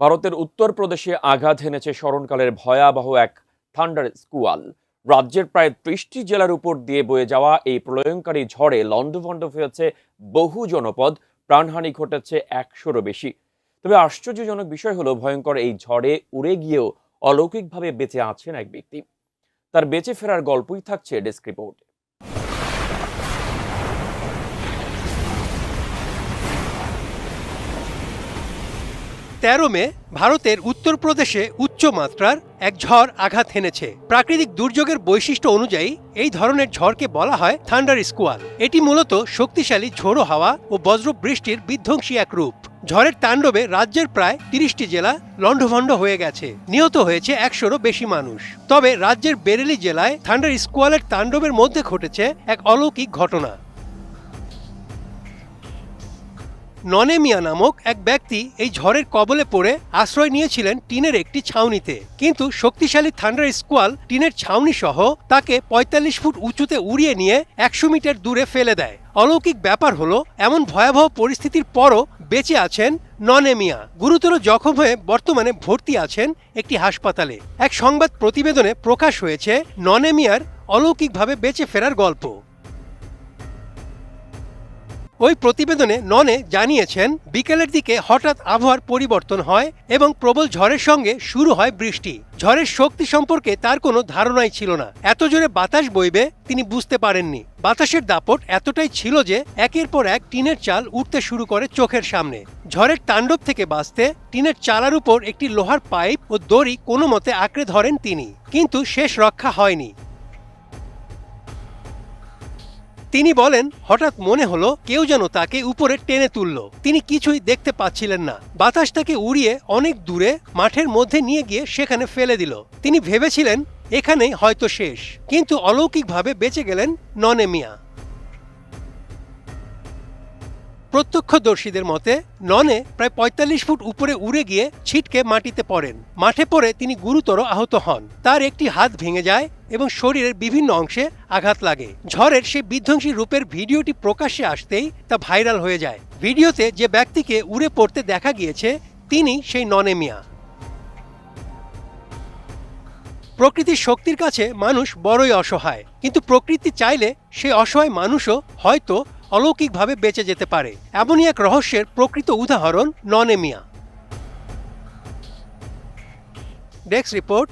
ভারতের উত্তরপ্রদেশে আঘাত হেনেছে স্মরণকালের ভয়াবহ এক থান্ডার স্কুয়াল। রাজ্যের প্রায় ৩০টি জেলার উপর দিয়ে বয়ে যাওয়া এই প্রলয়ঙ্কারী ঝড়ে লণ্ডভণ্ড হয়েছে বহু জনপদ, প্রাণহানি ঘটেছে ১০০-রও বেশি। তবে আশ্চর্যজনক বিষয় হলো, ভয়ঙ্কর এই ঝড়ে উড়ে গিয়েও অলৌকিকভাবে বেঁচে আছেন এক ব্যক্তি। তার বেঁচে ফেরার গল্পই থাকছে ডেস্ক রিপোর্ট। ১৩ মে ভারতের উত্তরপ্রদেশে উচ্চমাত্রার এক ঝড় আঘাত হেনেছে। প্রাকৃতিক দুর্যোগের বৈশিষ্ট্য অনুযায়ী এই ধরনের ঝড়কে বলা হয় থান্ডার স্কুয়াল। এটি মূলত শক্তিশালী ঝোড়ো হাওয়া ও বজ্র বৃষ্টির বিধ্বংসী এক রূপ। ঝড়ের তাণ্ডবে রাজ্যের প্রায় ৩০টি জেলা লণ্ডভণ্ড হয়ে গেছে। নিহত হয়েছে ১০০-রও বেশি মানুষ। তবে রাজ্যের বেরেলি জেলায় থান্ডার স্কুয়ালের তাণ্ডবের মধ্যে ঘটেছে এক অলৌকিক ঘটনা। ননে মিয়া নামক এক ব্যক্তি এই ঝড়ের কবলে পড়ে আশ্রয় নিয়েছিলেন টিনের একটি ছাউনিতে, কিন্তু শক্তিশালী থান্ডার স্কোয়াল টিনের ছাউনি সহ তাকে ৪৫ ফুট উঁচুতে উড়িয়ে নিয়ে ১০০ মিটার দূরে ফেলে দেয়। অলৌকিক ব্যাপার হলো, এমন ভয়াবহ পরিস্থিতির পরও বেঁচে আছেন ননে মিয়া। গুরুতর জখম হয়ে বর্তমানে ভর্তি আছেন একটি হাসপাতালে। এক সংবাদ প্রতিবেদনে প্রকাশ হয়েছে ননে মিয়ার অলৌকিকভাবে বেঁচে ফেরার গল্প। ওই প্রতিবেদনে ননে জানিয়েছেন, বিকেলের দিকে হঠাৎ আবহাওয়ার পরিবর্তন হয় এবং প্রবল ঝড়ের সঙ্গে শুরু হয় বৃষ্টি। ঝড়ের শক্তি সম্পর্কে তার কোনো ধারণাই ছিল না। এত জোরে বাতাস বইবে তিনি বুঝতে পারেননি। বাতাসের দাপট এতটাই ছিল যে একের পর এক টিনের চাল উঠতে শুরু করে চোখের সামনে। ঝড়ের তাণ্ডব থেকে বাঁচতে টিনের চালার উপর একটি লোহার পাইপ ও দড়ি কোনো মতে আঁকড়ে ধরেন তিনি, কিন্তু শেষ রক্ষা হয়নি। তিনি বলেন, হঠাৎ মনে হলো কেউ যেন তাকে উপরে টেনে তুলল। তিনি কিছুই দেখতে পাচ্ছিলেন না। বাতাস তাকে উড়িয়ে অনেক দূরে মাঠের মধ্যে নিয়ে গিয়ে সেখানে ফেলে দিল। তিনি ভেবেছিলেন এখানেই হয়তো শেষ, কিন্তু অলৌকিকভাবে বেঁচে গেলেন ননে মিয়া। প্রত্যক্ষদর্শীদের মতে ননে প্রায় ৪৫ ফুট উপরে উড়ে গিয়ে ছিটকে মাটিতে পড়েন। মাঠে পড়ে তিনি গুরুতর আহত হন। তার একটি হাত ভেঙে যায় এবং শরীরের বিভিন্ন অংশে আঘাত লাগে। ঝড়ের সেই বিধ্বংসী রূপের ভিডিওটি প্রকাশ্যে আসতেই তা ভাইরাল হয়ে যায়। ভিডিওতে যে ব্যক্তিকে উড়ে পড়তে দেখা গিয়েছে তিনি সেই ননে মিয়া। প্রকৃতির শক্তির কাছে মানুষ বড়ই অসহায়, কিন্তু প্রকৃতি চাইলে সেই অসহায় মানুষও হয়তো অলৌকিকভাবে বেঁচে যেতে পারে। এমনই এক রহস্যের প্রকৃত উদাহরণ ননে মিয়া। Desk report.